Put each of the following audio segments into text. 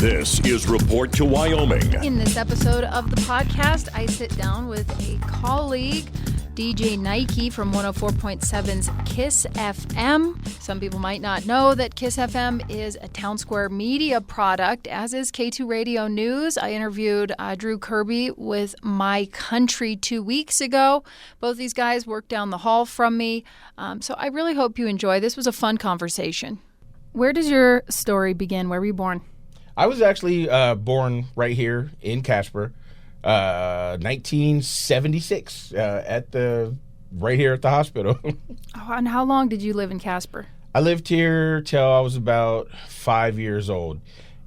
This is Report to Wyoming. In this episode of the podcast, I sit down with a colleague, DJ Nyke from 104.7's Kiss FM. Some people might not know that Kiss FM is a Town Square Media product, as is K2 Radio News. I interviewed Drew Kirby with My Country 2 weeks ago. Both these guys work down the hall from me, so I really hope you enjoy. This was a fun conversation. Where does your story begin? Where were you born? I was actually born right here in Casper, 1976, right here at the hospital. Oh, and how long did you live in Casper? I lived here till I was about 5 years old.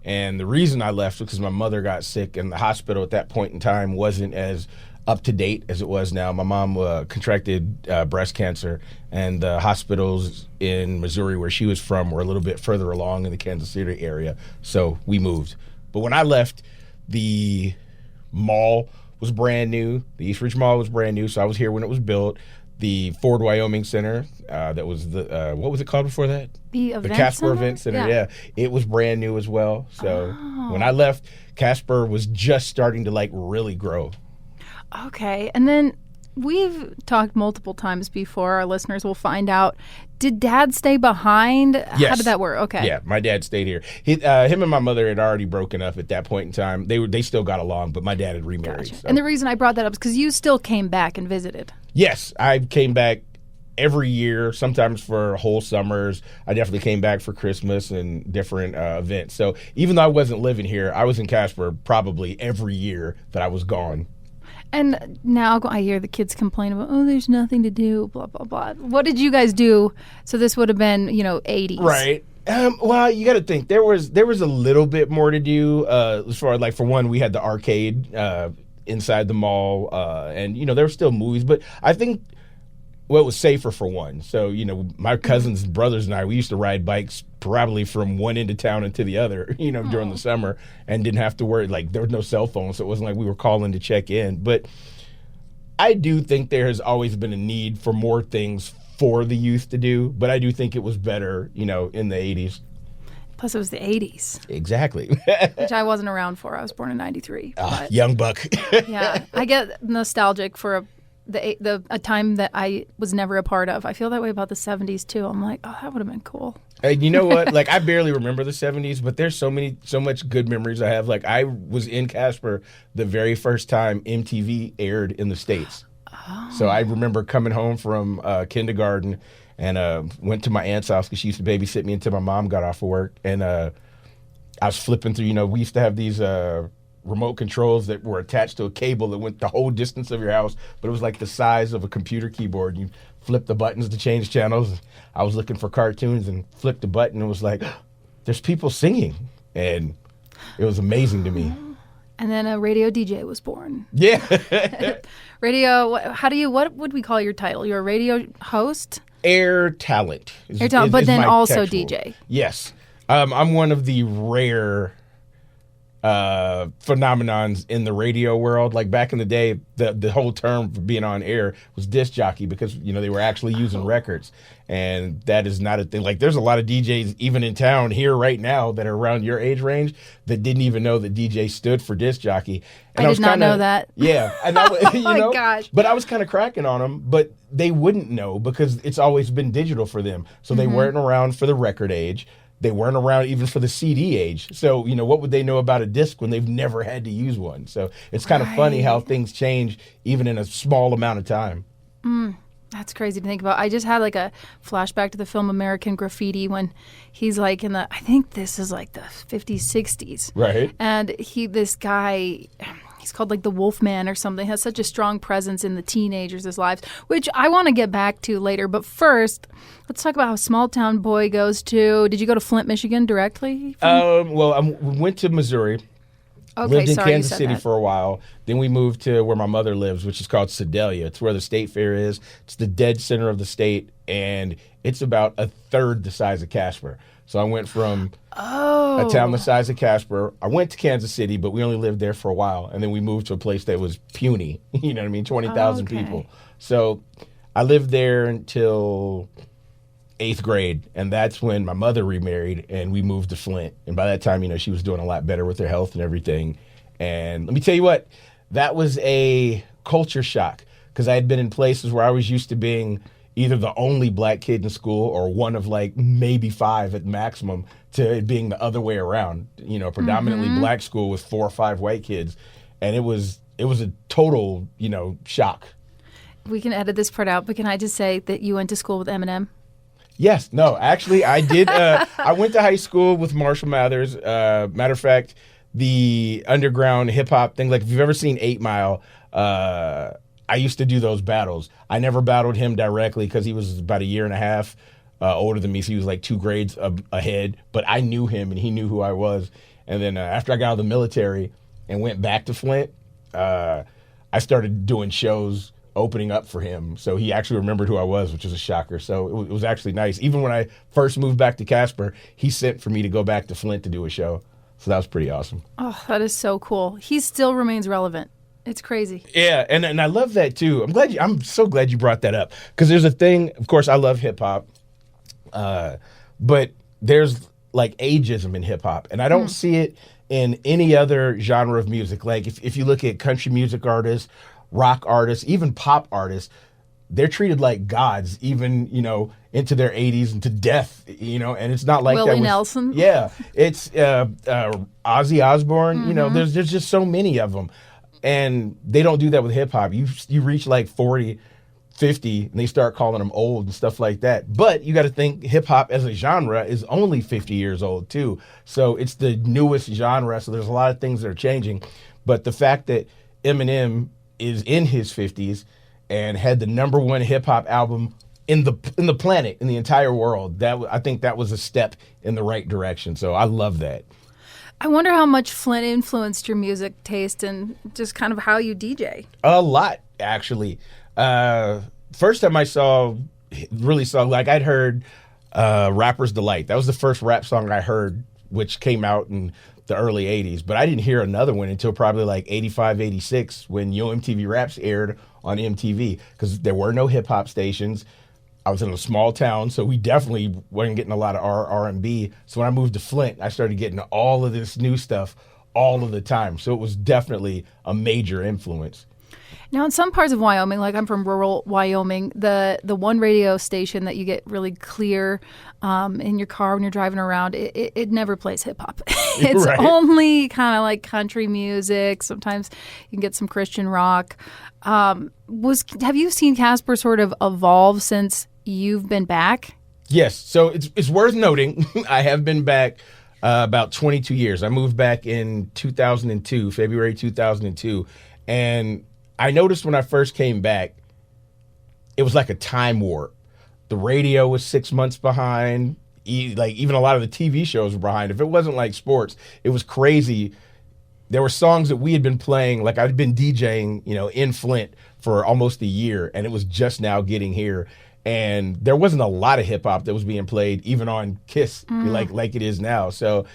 And the reason I left was because my mother got sick, and the hospital at that point in time wasn't as up to date as it was now. My mom contracted breast cancer, and the hospitals in Missouri where she was from were a little bit further along in the Kansas City area, so we moved. But when I left, the mall was brand new. The East Ridge Mall was brand new, so I was here when it was built. The Ford Wyoming Center, that was the, what was it called before that? The Casper Event Center, yeah. It was brand new as well. So when I left, Casper was just starting to really grow. Okay, and then we've talked multiple times before. Our listeners will find out. Did Dad stay behind? Yes. How did that work? Okay. Yeah, my dad stayed here. Him and my mother had already broken up at that point in time. They still got along, but my dad had remarried. Gotcha. So. And the reason I brought that up is because you still came back and visited. Yes, I came back every year, sometimes for whole summers. I definitely came back for Christmas and different events. So even though I wasn't living here, I was in Casper probably every year that I was gone. And now I hear the kids complain about, there's nothing to do, blah, blah, blah. What did you guys do? So this would have been, 80s. Right. Well, you got to think there was a little bit more to do. As far as for one, we had the arcade inside the mall, and there were still movies. But I think it was safer for one. So my cousins, brothers, and I, we used to ride bikes probably from one end of town into the other, during the summer, and didn't have to worry. There was no cell phone, so it wasn't like we were calling to check in. But I do think there has always been a need for more things for the youth to do. But I do think it was better, in the 80s. Plus, it was the 80s. Exactly. Which I wasn't around for. I was born in 93. Young buck. Yeah. I get nostalgic for a time that I was never a part of. I feel that way about the 70s, too. I'm like, that would have been cool. And you know what? I barely remember the 70s, but there's so much good memories I have. I was in Casper the very first time MTV aired in the States. Oh. So I remember coming home from kindergarten and went to my aunt's house because she used to babysit me until my mom got off of work. And I was flipping through, we used to have these remote controls that were attached to a cable that went the whole distance of your house, but it was the size of a computer keyboard. You flip the buttons to change channels. I was looking for cartoons and flipped the button and was like, there's people singing. And it was amazing to me. And then a radio DJ was born. Yeah. Radio, what would we call your title? You're a radio host? Air talent. But then also textual. DJ. Yes. I'm one of the rare phenomenons in the radio world. Back in the day, the whole term for being on air was disc jockey because they were actually using records, and that is not a thing. There's a lot of DJs even in town here right now that are around your age range that didn't even know that DJ stood for disc jockey. And I did not know that. Yeah, and oh my gosh! But I was kind of cracking on them, but they wouldn't know because it's always been digital for them, so they weren't around for the record age. They weren't around even for the CD age. So, what would they know about a disc when they've never had to use one? So it's kind of funny how things change even in a small amount of time. That's crazy to think about. I just had a flashback to the film American Graffiti when he's I think this is the 50s, 60s. Right. And this guy, he's called the Wolfman or something, has such a strong presence in the teenagers' lives, which I want to get back to later. But first, let's talk about how Small Town Boy goes to, did you go to Flint, Michigan directly? Well, I went to Missouri. Okay, lived in sorry, Kansas City that. for a while. Then we moved to where my mother lives, which is called Sedalia. It's where the state fair is. It's the dead center of the state, and it's about a third the size of Casper. So I went from a town the size of Casper. I went to Kansas City, but we only lived there for a while. And then we moved to a place that was puny, 20,000 people. So I lived there until 8th grade, and that's when my mother remarried and we moved to Flint. And by that time, she was doing a lot better with her health and everything. And let me tell you what, that was a culture shock because I had been in places where I was used to being either the only black kid in school or one of like maybe 5 at maximum, to it being the other way around, predominantly black school with 4 or 5 white kids. And it was a total, shock. We can edit this part out, but can I just say that you went to school with Eminem? Yes. No, actually, I did. I went to high school with Marshall Mathers. Matter of fact, the underground hip hop thing, like if you've ever seen 8 Mile, I used to do those battles. I never battled him directly because he was about a year and a half older than me. So he was like 2 grades ahead, but I knew him and he knew who I was. And then after I got out of the military and went back to Flint, I started doing shows opening up for him. So he actually remembered who I was, which was a shocker. So it was actually nice. Even when I first moved back to Casper, he sent for me to go back to Flint to do a show. So that was pretty awesome. Oh, that is so cool. He still remains relevant. It's crazy. Yeah, and I love that too. I'm so glad you brought that up because there's a thing. Of course, I love hip hop, but there's like ageism in hip hop, and I don't see it in any other genre of music. Like if you look at country music artists, rock artists, even pop artists, they're treated like gods, even into their 80s and to death. And it's not like Willie that. Nelson. Yeah, it's Ozzy Osbourne. There's just so many of them. And they don't do that with hip hop. You reach like 40, 50, and they start calling them old and stuff like that. But you got to think hip hop as a genre is only 50 years old too. So it's the newest genre. So there's a lot of things that are changing. But the fact that Eminem is in his 50s and had the #1 hip hop album in the planet, in the entire world, I think that was a step in the right direction. So I love that. I wonder how much Flint influenced your music taste and just kind of how you DJ. A lot, actually. First time I really saw, like I'd heard Rapper's Delight. That was the first rap song I heard, which came out in the early 80s. But I didn't hear another one until probably like 85, 86 when Yo MTV Raps aired on MTV because there were no hip hop stations. I was in a small town, so we definitely weren't getting a lot of R&B. So when I moved to Flint, I started getting all of this new stuff all of the time. So it was definitely a major influence. Now, in some parts of Wyoming, like I'm from rural Wyoming, the one radio station that you get really clear in your car when you're driving around, it never plays hip hop. It's right. Only kind of like country music. Sometimes you can get some Christian rock. Have you seen Casper sort of evolve since you've been back? Yes. So it's worth noting I have been back about 22 years. I moved back in 2002, February 2002. And I noticed when I first came back, it was like a time warp. The radio was 6 months behind. Like even a lot of the TV shows were behind. If it wasn't like sports, it was crazy. There were songs that we had been playing, like I'd been DJing, in Flint for almost a year, and it was just now getting here. And there wasn't a lot of hip hop that was being played, even on Kiss, like it is now. So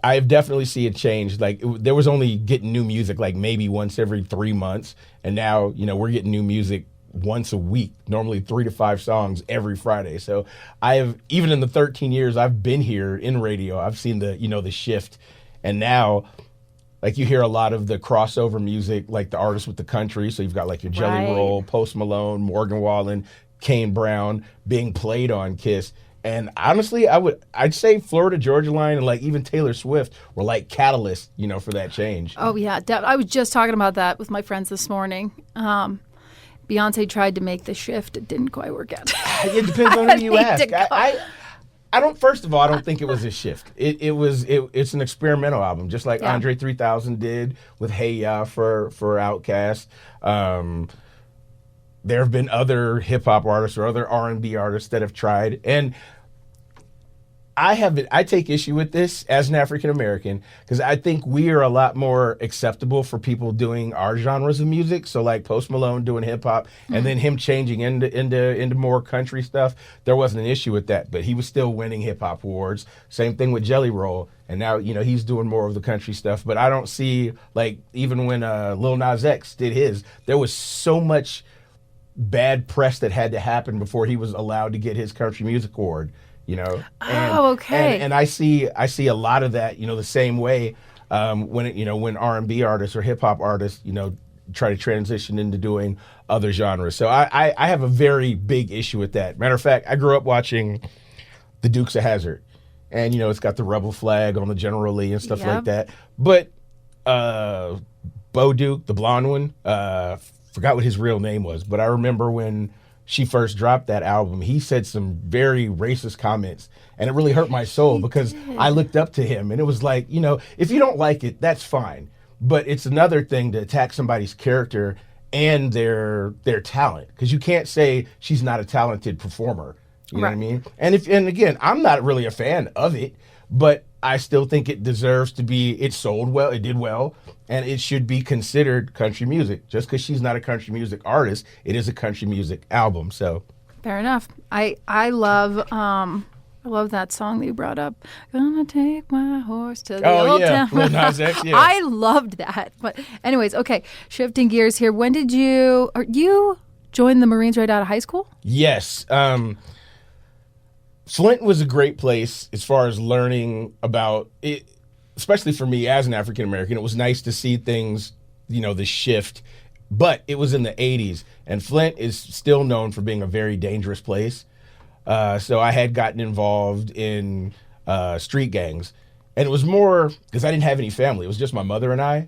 I definitely see a change. Like there was only getting new music like maybe once every 3 months, and now we're getting new music once a week. Normally 3 to 5 songs every Friday. So I have, even in the 13 years I've been here in radio, I've seen the shift, and now. Like you hear a lot of the crossover music, like the artists with the country. So you've got like your Jelly Roll, Post Malone, Morgan Wallen, Kane Brown being played on Kiss. And honestly, I'd say Florida Georgia Line and like even Taylor Swift were like catalysts, for that change. Oh yeah, I was just talking about that with my friends this morning. Beyonce tried to make the shift; it didn't quite work out. It depends on who you ask. I don't. First of all, I don't think it was a shift. It's an experimental album, just like Andre 3000 did with Hey Ya for Outkast. There have been other hip hop artists or other R&B artists that have tried, and I take issue with this as an African American because I think we are a lot more acceptable for people doing our genres of music. So like Post Malone doing hip hop and then him changing into more country stuff. There wasn't an issue with that, but he was still winning hip hop awards. Same thing with Jelly Roll. And now, he's doing more of the country stuff. But I don't see, like, even when Lil Nas X did his, there was so much bad press that had to happen before he was allowed to get his country music award. Okay. And I see a lot of that, the same way when R&B artists or hip hop artists, try to transition into doing other genres. So I have a very big issue with that. Matter of fact, I grew up watching the Dukes of Hazzard, and it's got the rebel flag on the General Lee and stuff like that. But Bo Duke, the blonde one, forgot what his real name was, but I remember when she first dropped that album, he said some very racist comments, and it really hurt my soul because I looked up to him, and it was like, if you don't like it, that's fine. But it's another thing to attack somebody's character and their talent, because you can't say she's not a talented performer. You know what I mean? And again, I'm not really a fan of it, but I still think it deserves to be. It sold well, it did well, and it should be considered country music. Just because she's not a country music artist, it is a country music album. So fair enough. I love that song that you brought up. Gonna take my horse to the old town. Lil Nas X, yeah. I loved that. But anyways, okay, shifting gears here. When did you join the Marines right out of high school? Yes. Flint was a great place as far as learning about it, especially for me as an African American. It was nice to see things, the shift, but it was in the 80s, and Flint is still known for being a very dangerous place. So I had gotten involved in street gangs, and it was more because I didn't have any family. It was just my mother and I.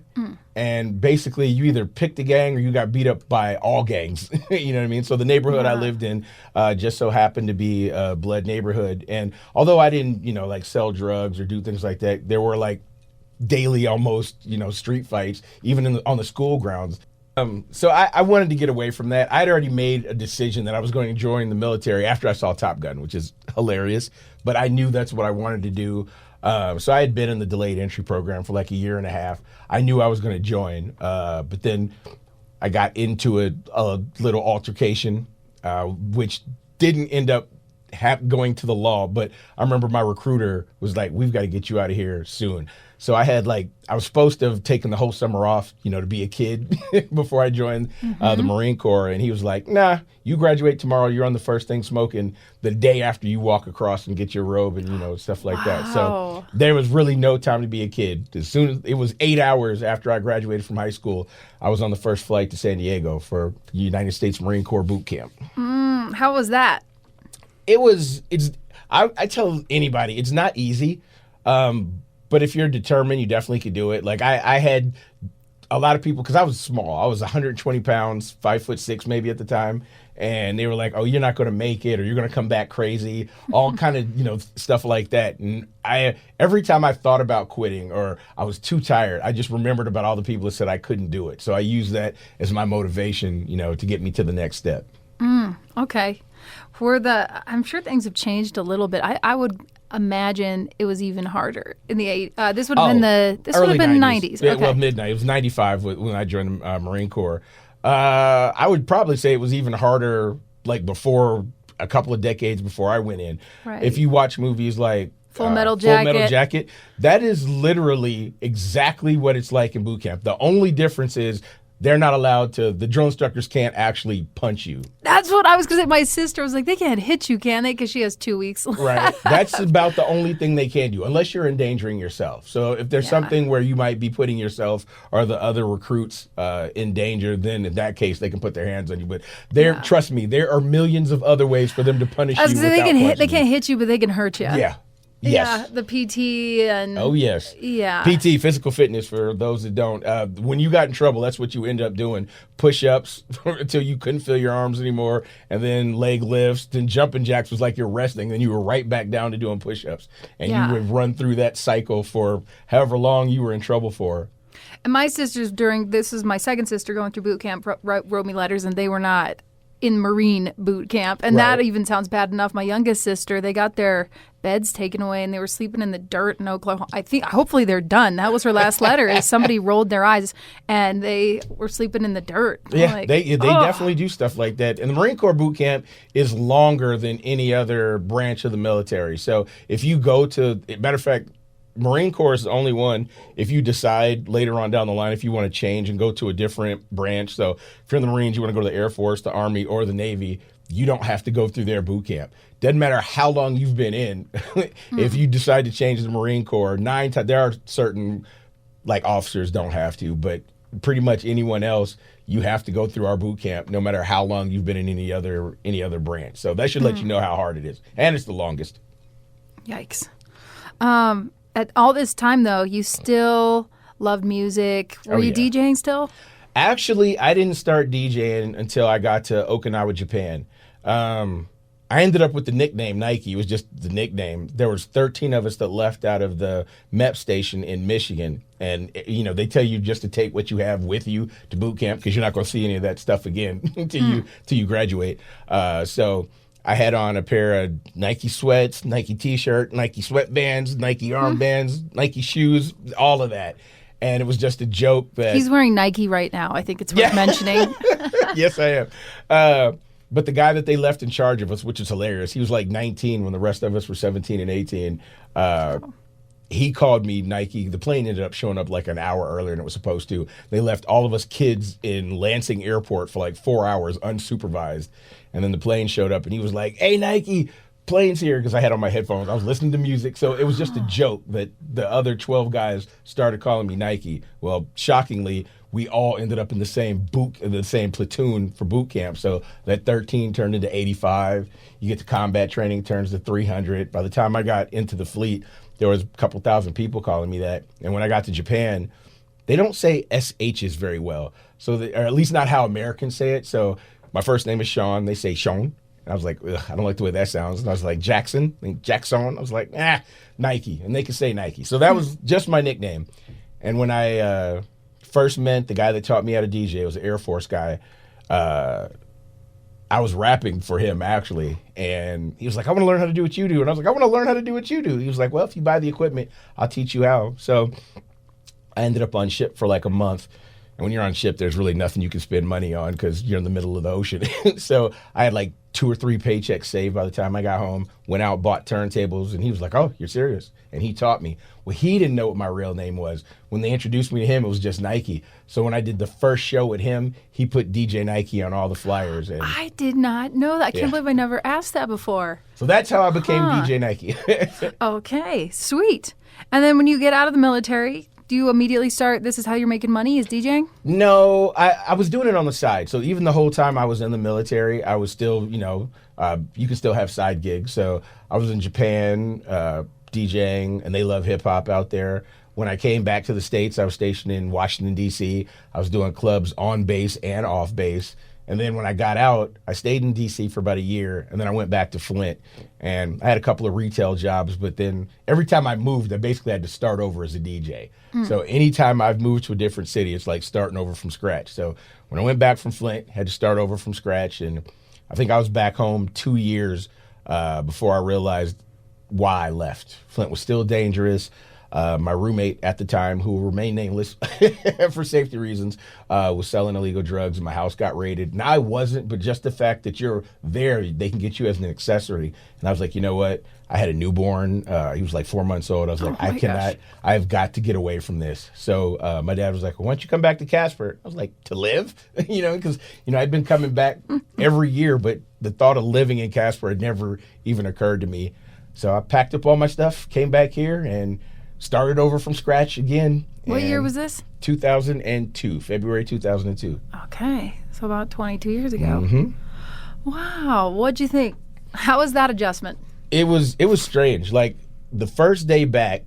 And basically, you either picked a gang or you got beat up by all gangs. You know what I mean? So the neighborhood I lived in just so happened to be a blood neighborhood. And although I didn't, sell drugs or do things like that, there were like daily almost, street fights, even on the school grounds. So I wanted to get away from that. I'd already made a decision that I was going to join the military after I saw Top Gun, which is hilarious. But I knew that's what I wanted to do. So I had been in the delayed entry program for like a year and a half. I knew I was going to join, but then I got into a little altercation, which didn't end up going to the law. But I remember my recruiter was like, "We've got to get you out of here soon." So I was supposed to have taken the whole summer off, to be a kid before I joined the Marine Corps. And he was like, "Nah, you graduate tomorrow. You're on the first thing smoking the day after you walk across and get your robe and, stuff like that." So there was really no time to be a kid. As soon as it was 8 hours after I graduated from high school, I was on the first flight to San Diego for United States Marine Corps boot camp. How was that? I tell anybody, it's not easy. But if you're determined, you definitely could do it. Like I had a lot of people, because I was small. I was 120 pounds, 5'6" maybe at the time. And they were like, "Oh, you're not going to make it, or you're going to come back crazy," all kind of, stuff like that. And every time I thought about quitting or I was too tired, I just remembered about all the people that said I couldn't do it. So I used that as my motivation, to get me to the next step. Okay. I'm sure things have changed a little bit. I would imagine it was even harder in the this would have been early 90s. Yeah, Okay. well, midnight. It was 95 when I joined the Marine Corps. I would probably say it was even harder, like before a couple of decades before I went in. Right. If you watch movies like Full Metal Jacket, that is literally exactly what it's like in boot camp. The only difference is they're not allowed to, the drill instructors can't actually punch you. That's what I was going to say. My sister was like, they can't hit you, can they? Because she has 2 weeks left. Right. That's about the only thing they can do, unless you're endangering yourself. So if there's something where you might be putting yourself or the other recruits in danger, then in that case, they can put their hands on you. But trust me, there are millions of other ways for them to punish you. They can't hit you, but they can hurt you. Yeah. Yes. Yeah, the PT and... Oh, yes. Yeah. PT, physical fitness, for those that don't. When you got in trouble, that's what you end up doing. Push-ups until you couldn't feel your arms anymore, and then leg lifts. Then jumping jacks was like you're resting. Then you were right back down to doing push-ups. And you would run through that cycle for however long you were in trouble for. And my sisters this is my second sister going through boot camp, wrote me letters, and they were not in Marine boot camp. And that even sounds bad enough. My youngest sister, they got their beds taken away and they were sleeping in the dirt in Oklahoma. Hopefully they're done. That was her last letter, is somebody rolled their eyes and they were sleeping in the dirt. Yeah, like, they definitely do stuff like that. And the Marine Corps boot camp is longer than any other branch of the military. So if you go to, matter of fact, Marine Corps is the only one. If you decide later on down the line if you want to change and go to a different branch, so if you're in the Marines, you want to go to the Air Force, the Army, or the Navy, you don't have to go through their boot camp. Doesn't matter how long you've been in. If you decide to change to the Marine Corps, there are certain like officers don't have to, but pretty much anyone else, you have to go through our boot camp no matter how long you've been in any other branch. So that should let you know how hard it is. And it's the longest. Yikes. At all this time, though, you still loved music. Were you DJing still? Actually, I didn't start DJing until I got to Okinawa, Japan. I ended up with the nickname Nyke. It was just the nickname. There was 13 of us that left out of the MEP station in Michigan. And, you know, they tell you just to take what you have with you to boot camp because you're not going to see any of that stuff again till you graduate. So I had on a pair of Nike sweats, Nike T-shirt, Nike sweatbands, Nike armbands, Nike shoes, all of that. And it was just a joke that... He's wearing Nike right now. I think it's worth mentioning. Yes, I am. But the guy that they left in charge of us, which is hilarious, he was like 19 when the rest of us were 17 and 18. He called me Nike. The plane ended up showing up like an hour earlier than it was supposed to. They left all of us kids in Lansing Airport for like 4 hours unsupervised. And then the plane showed up and he was like, "Hey, Nike, plane's here," because I had on my headphones. I was listening to music. So it was just a joke that the other 12 guys started calling me Nike. Well, shockingly, we all ended up in the same platoon for boot camp. So that 13 turned into 85. You get to combat training, turns to 300. By the time I got into the fleet, there was a couple thousand people calling me that. And when I got to Japan, they don't say SHs very well. So or at least not how Americans say it. So my first name is Sean. They say Sean. And I was like, ugh, I don't like the way that sounds. And I was like, Jackson, Jackson. I was like, Nike. And they could say Nike. So that was just my nickname. And when I first met the guy that taught me how to DJ, it was an Air Force guy. I was rapping for him, actually. And he was like, "I want to learn how to do what you do." And I was like, "I want to learn how to do what you do." He was like, "Well, if you buy the equipment, I'll teach you how." So I ended up on ship for like a month. And when you're on ship, there's really nothing you can spend money on because you're in the middle of the ocean. So I had like 2 or 3 paychecks saved by the time I got home, went out, bought turntables, and he was like, "Oh, you're serious?" And he taught me. Well, he didn't know what my real name was. When they introduced me to him, it was just Nike. So when I did the first show with him, he put DJ Nike on all the flyers. And I did not know that. I can't believe I never asked that before. So that's how I became DJ Nike. Okay, sweet. And then when you get out of the military, do you immediately start, this is how you're making money, is DJing? No, I was doing it on the side. So even the whole time I was in the military, I was still, you can still have side gigs. So I was in Japan DJing, and they love hip hop out there. When I came back to the States, I was stationed in Washington, D.C. I was doing clubs on base and off base. And then when I got out, I stayed in D.C. for about a year, and then I went back to Flint. And I had a couple of retail jobs, but then every time I moved, I basically had to start over as a DJ. So anytime I've moved to a different city, it's like starting over from scratch. So when I went back from Flint, had to start over from scratch. And I think I was back home 2 years before I realized why I left. Flint was still dangerous. My roommate at the time, who will remain nameless for safety reasons, was selling illegal drugs, and my house got raided. And I wasn't, but just the fact that you're there, they can get you as an accessory. And I was like, you know what? I had a newborn. He was like 4 months old. I was like, I've got to get away from this. So my dad was like, well, why don't you come back to Casper? I was like, to live? Because, I'd been coming back every year, but the thought of living in Casper had never even occurred to me. So I packed up all my stuff, came back here, and started over from scratch again. What year was this? 2002, February 2002. Okay, so about 22 years ago. Mm-hmm. Wow, what'd you think? How was that adjustment? It was strange. Like the first day back,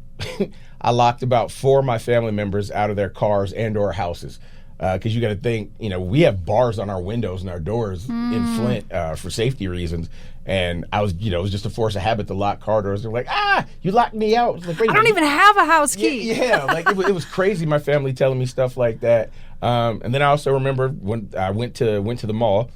I locked about 4 of my family members out of their cars and or houses. Because you got to think, we have bars on our windows and our doors in Flint for safety reasons. And I was, it was just a force of habit to lock car doors. They're like, you locked me out. Like, I don't even have a house key. Yeah, like it was crazy. My family telling me stuff like that. And then I also remember when I went to the mall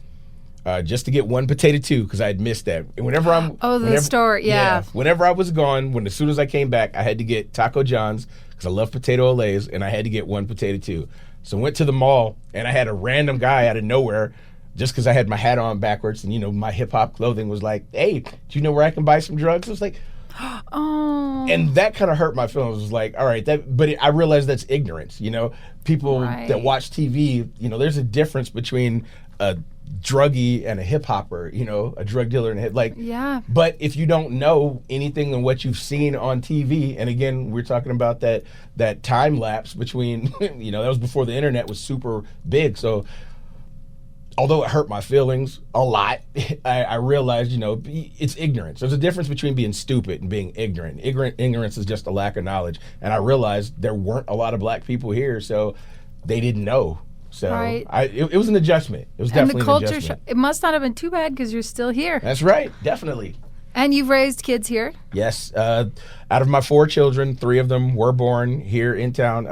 just to get one potato too, because I had missed that. And whenever store, yeah. Whenever I was gone, as soon as I came back, I had to get Taco John's because I love potato olays, and I had to get one potato too. So I went to the mall, and I had a random guy out of nowhere, just because I had my hat on backwards and, my hip-hop clothing, was like, "Hey, do you know where I can buy some drugs?" I was like, Oh. And that kind of hurt my feelings. It was like, all right, I realized that's ignorance. People that watch TV, there's a difference between a druggie and a hip hopper, a drug dealer and a yeah. But if you don't know anything than what you've seen on TV, and again, we're talking about that time lapse between, that was before the internet was super big. So although it hurt my feelings a lot, I realized, it's ignorance. There's a difference between being stupid and being ignorant. Ignorance is just a lack of knowledge. And I realized there weren't a lot of black people here, so they didn't know. So right. It was an adjustment. It was definitely an adjustment. It must not have been too bad because you're still here. That's right, definitely. And you've raised kids here? Yes. Out of my 4 children, 3 of them were born here in town.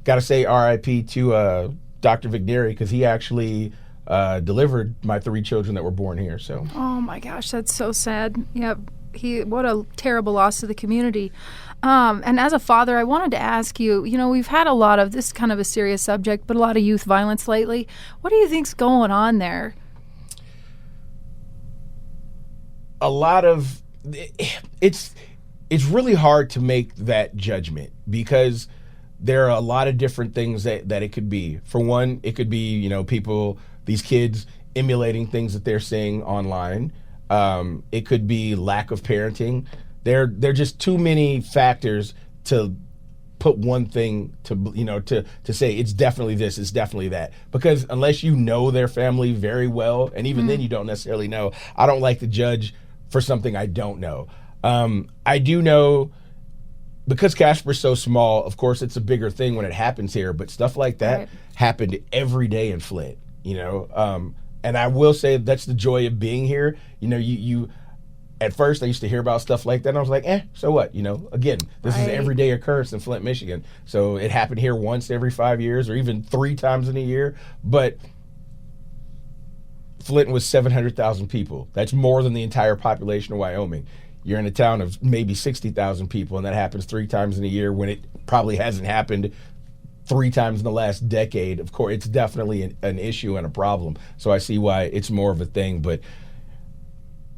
Got to say RIP to Dr. Vigneri because he actually delivered my 3 children that were born here. So. Oh my gosh, that's so sad. Yeah, what a terrible loss to the community. And as a father, I wanted to ask you, we've had a lot of, this is kind of a serious subject, but a lot of youth violence lately. What do you think's going on there? A lot of, it's really hard to make that judgment because there are a lot of different things that it could be. For one, it could be, people, these kids emulating things that they're seeing online. It could be lack of parenting. There are just too many factors to put one thing to say it's definitely this, it's definitely that. Because unless you know their family very well, and even then you don't necessarily know, I don't like to judge for something I don't know. I do know, because Casper's so small, of course it's a bigger thing when it happens here, but stuff like that happened every day in Flint, and I will say that's the joy of being here. You at first I used to hear about stuff like that and I was like, so what? Again, this is an everyday occurrence in Flint, Michigan. So it happened here once every 5 years or even 3 times in a year. But Flint was 700,000 people. That's more than the entire population of Wyoming. You're in a town of maybe 60,000 people, and that happens 3 times in a year when it probably hasn't happened 3 times in the last decade. Of course, it's definitely an issue and a problem. So I see why it's more of a thing, but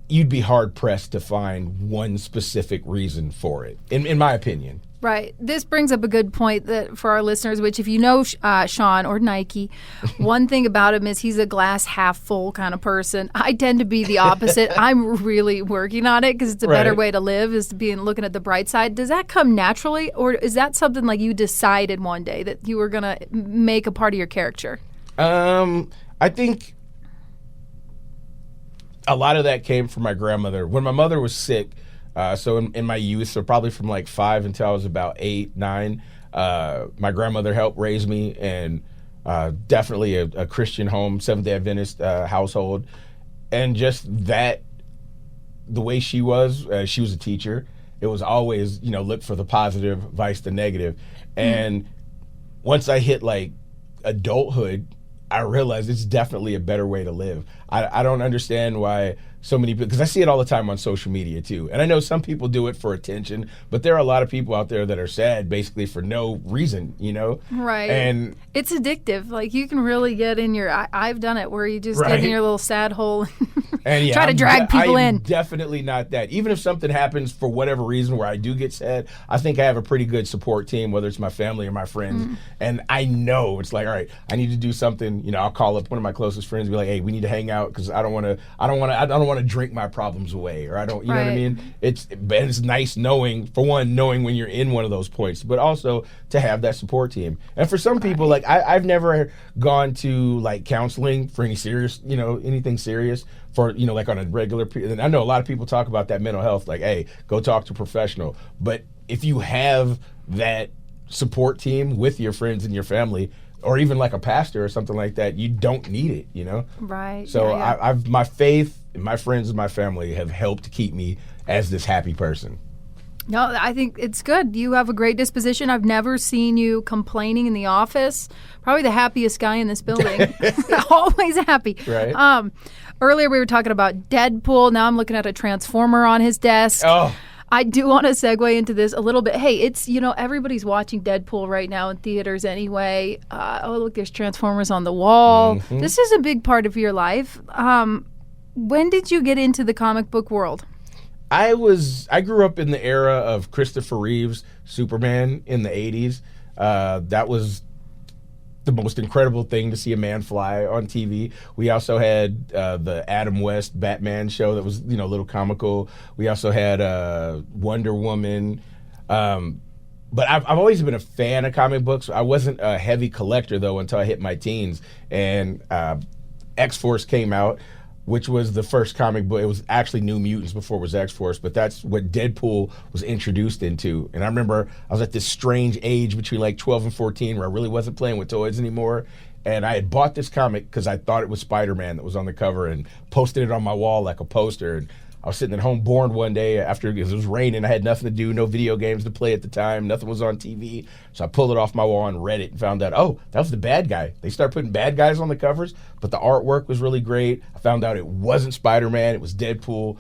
you'd be hard-pressed to find one specific reason for it, in my opinion. Right. This brings up a good point that for our listeners, which if you know Sean or Nyke, one thing about him is he's a glass half full kind of person. I tend to be the opposite. I'm really working on it because it's a better way to live is to be looking at the bright side. Does that come naturally, or is that something like you decided one day that you were going to make a part of your character? I think a lot of that came from my grandmother. When my mother was sick, so in my youth, so probably from like 5 until I was about 8, 9, my grandmother helped raise me, and definitely a Christian home, Seventh-day Adventist household. And just that, the way she was a teacher. It was always, look for the positive, vice the negative. And once I hit like adulthood, I realized it's definitely a better way to live. I don't understand why so many people, because I see it all the time on social media too. And I know some people do it for attention, but there are a lot of people out there that are sad basically for no reason, Right. And it's addictive. Like you can really get in I've done it where you just get in your little sad hole and try to drag people in. Definitely not that. Even if something happens for whatever reason where I do get sad, I think I have a pretty good support team, whether it's my family or my friends. And I know it's like, all right, I need to do something. I'll call up one of my closest friends and be like, hey, we need to hang out because I don't want to drink my problems away, or I don't, you know what I mean? It's nice knowing when you're in one of those points, but also to have that support team. And for some people, like I've never gone to like counseling for any serious, anything serious for, like on a regular, and I know a lot of people talk about that mental health, like, hey, go talk to a professional. But if you have that support team with your friends and your family, or even like a pastor or something like that, you don't need it, Right. So I've my faith and my friends and my family have helped keep me as this happy person. No, I think it's good. You have a great disposition. I've never seen you complaining in the office. Probably the happiest guy in this building. Always happy. Right. Earlier we were talking about Deadpool. Now I'm looking at a Transformer on his desk. Oh. I do want to segue into this a little bit. Hey, it's, everybody's watching Deadpool right now in theaters anyway. Look, there's Transformers on the wall. Mm-hmm. This is a big part of your life. When did you get into the comic book world? I grew up in the era of Christopher Reeve's Superman in the 80s. That was the most incredible thing to see a man fly on TV. We also had the Adam West Batman show that was, a little comical. We also had Wonder Woman. But I've always been a fan of comic books. I wasn't a heavy collector, though, until I hit my teens. And X-Force came out, which was the first comic book. It was actually New Mutants before it was X-Force, but that's what Deadpool was introduced into. And I remember I was at this strange age between like 12 and 14 where I really wasn't playing with toys anymore. And I had bought this comic because I thought it was Spider-Man that was on the cover and posted it on my wall like a poster. And I was sitting at home bored one day after it was raining. I had nothing to do, no video games to play at the time. Nothing was on TV. So I pulled it off my wall and read it and found out, oh, that was the bad guy. They started putting bad guys on the covers, but the artwork was really great. I found out it wasn't Spider-Man. It was Deadpool.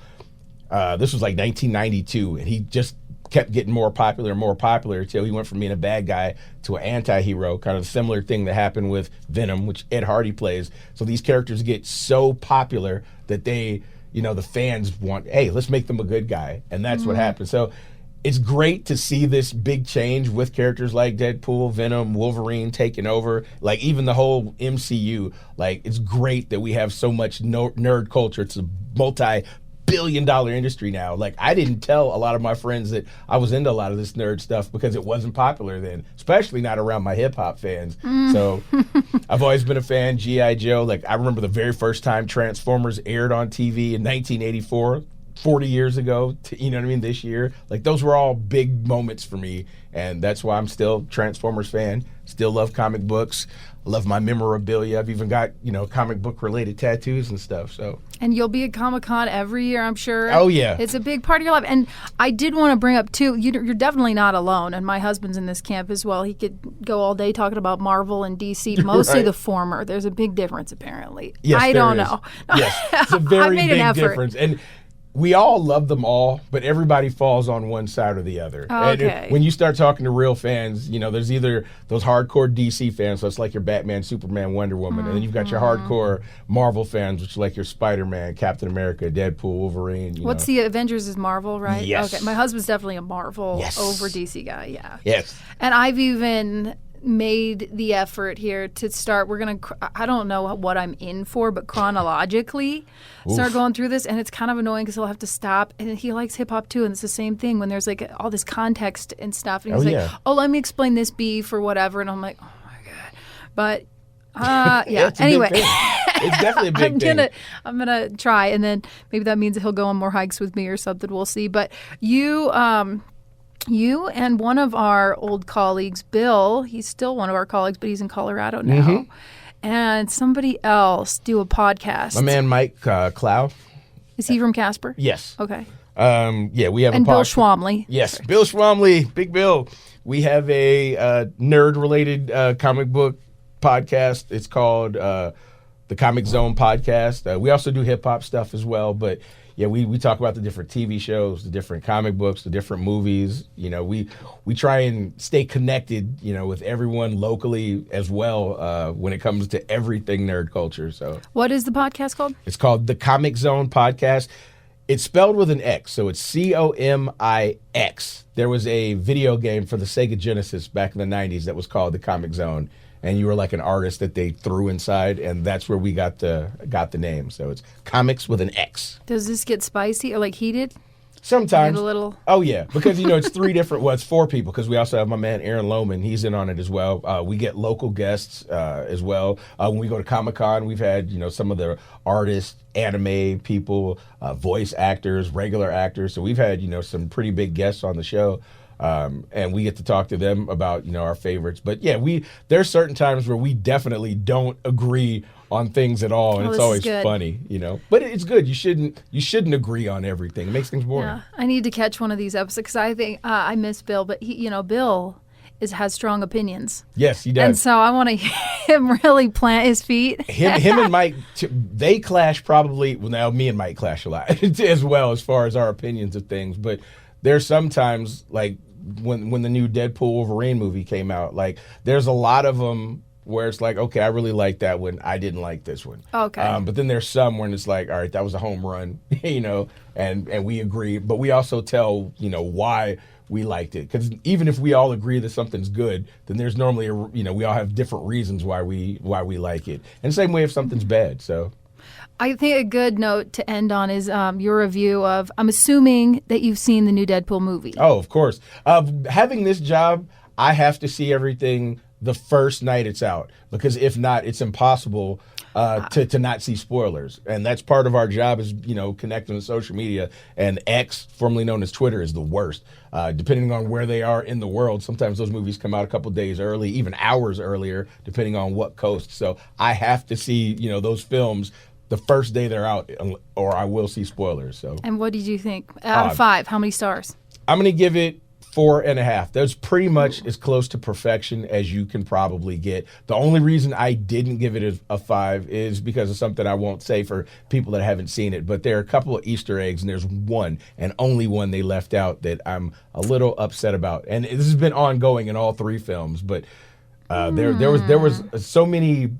This was like 1992, and he just kept getting more popular and more popular until he went from being a bad guy to an anti-hero, kind of a similar thing that happened with Venom, which Ed Hardy plays. So these characters get so popular that they... the fans want, hey, let's make them a good guy. And that's what happened. So it's great to see this big change with characters like Deadpool, Venom, Wolverine taking over. Like, even the whole MCU. Like, it's great that we have so much nerd culture. It's a multi-billion-dollar industry now. Like, I didn't tell a lot of my friends that I was into a lot of this nerd stuff because it wasn't popular then, especially not around my hip-hop fans. So I've always been a fan. G.I. Joe, like, I remember the very first time Transformers aired on TV in 1984, 40 years ago, this year. Like, those were all big moments for me, and that's why I'm still Transformers fan. Still love comic books. Love my memorabilia. I've even got, comic book related tattoos and stuff. So. And you'll be at Comic-Con every year, I'm sure. Oh, yeah. It's a big part of your life. And I did want to bring up, too, you're definitely not alone. And my husband's in this camp as well. He could go all day talking about Marvel and DC, mostly Right. the former. There's a big difference, apparently. Yes, I there don't is. know. Yes, it's a very made big an effort. difference. And we all love them all, but everybody falls on one side or the other. Okay. And when you start talking to real fans, there's either those hardcore DC fans, so it's like your Batman, Superman, Wonder Woman, and then you've got your hardcore Marvel fans, which are like your Spider-Man, Captain America, Deadpool, Wolverine. What's the Avengers is Marvel, right? Yes. Okay. My husband's definitely a Marvel Yes. over DC guy, yeah. Yes. And I've even made the effort here to start. I don't know what I'm in for, but chronologically start going through this. And it's kind of annoying because he'll have to stop. And he likes hip hop too. And it's the same thing when there's like all this context and stuff. And he's let me explain this beef or whatever. And I'm like, oh my God. But yeah. It's a Anyway, big thing. It's definitely a big thing. I'm gonna try, and then maybe that means that he'll go on more hikes with me or something. We'll see. But you and one of our old colleagues, Bill, he's still one of our colleagues, but he's in Colorado now. And somebody else do a podcast. My man Nyke Clow. Is he from Casper? Yes. Okay. Yeah, we have And a Bill podcast. Schwamley. Yes, Bill Schwamley, Big Bill. We have a nerd-related comic book podcast. It's called the Comic Zone Podcast. We also do hip-hop stuff as well, but yeah, we talk about the different TV shows, the different comic books, the different movies. We try and stay connected, with everyone locally as well when it comes to everything nerd culture. So, What is the podcast called? it's called the Comic Zone Podcast. It's spelled with an X, so it's COMIX. There was a video game for the Sega Genesis back in the 90s that was called the Comic Zone, and you were like an artist that they threw inside, and that's where we got the name. So it's comics with an X. Does this get spicy or like heated? Sometimes. Get a little. Oh, yeah, because, it's it's 4 people, because we also have my man Aaron Lohman. He's in on it as well. We get local guests as well. When we go to Comic-Con, we've had, some of the artists, anime people, voice actors, regular actors. So we've had, some pretty big guests on the show. And we get to talk to them about, our favorites. But yeah, there's certain times where we definitely don't agree on things at all, and it's always funny, But it's good. You shouldn't agree on everything. It makes things boring. Yeah, I need to catch one of these episodes because I think I miss Bill, but Bill has strong opinions. Yes, he does. And so I want to him really plant his feet. Him and Mike, they clash probably. Well, now me and Mike clash a lot as well as far as our opinions of things. But there's sometimes like when the new Deadpool Wolverine movie came out, like there's a lot of them where it's like, okay, I really like that one. I didn't like this one. Okay. But then there's some when it's like, all right, that was a home run, and we agree. But we also tell, why we liked it. Because even if we all agree that something's good, then there's normally, we all have different reasons why we like it. And the same way if something's bad, so. I think a good note to end on is your review of, I'm assuming that you've seen the new Deadpool movie. Oh, of course. Having this job, I have to see everything the first night it's out, because if not, it's impossible to not see spoilers. And that's part of our job is, connecting with social media. And X, formerly known as Twitter, is the worst. Depending on where they are in the world, sometimes those movies come out a couple days early, even hours earlier, depending on what coast. So I have to see, those films the first day they're out, or I will see spoilers. So. And what did you think? Out of 5, how many stars? I'm going to give it 4.5. That's pretty much as close to perfection as you can probably get. The only reason I didn't give it a 5 is because of something I won't say for people that haven't seen it, but there are a couple of Easter eggs, and there's one and only one they left out that I'm a little upset about. And this has been ongoing in all 3 films, but there was so many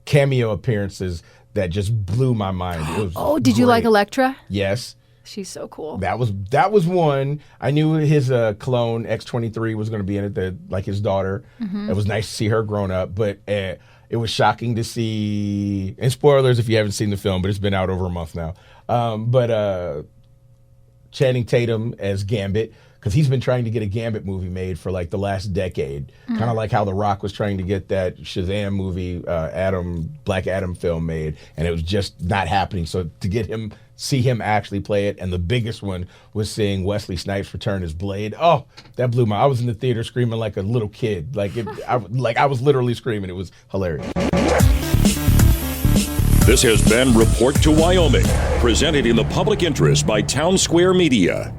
cameo appearances that just blew my mind. It was did you like Elektra? Yes. She's so cool. That was one. I knew his clone X-23 was going to be in it, like his daughter. Mm-hmm. It was nice to see her grown up, but it was shocking to see. And spoilers if you haven't seen the film, but it's been out over a month now. But Channing Tatum as Gambit, because he's been trying to get a Gambit movie made for like the last decade, kind of like how The Rock was trying to get that Shazam movie, Black Adam film made, and it was just not happening. So to see him actually play it, and the biggest one was seeing Wesley Snipes return as Blade. Oh, that blew my! I was in the theater screaming like a little kid, I was literally screaming. It was hilarious. This has been Report to Wyoming, presented in the public interest by Town Square Media.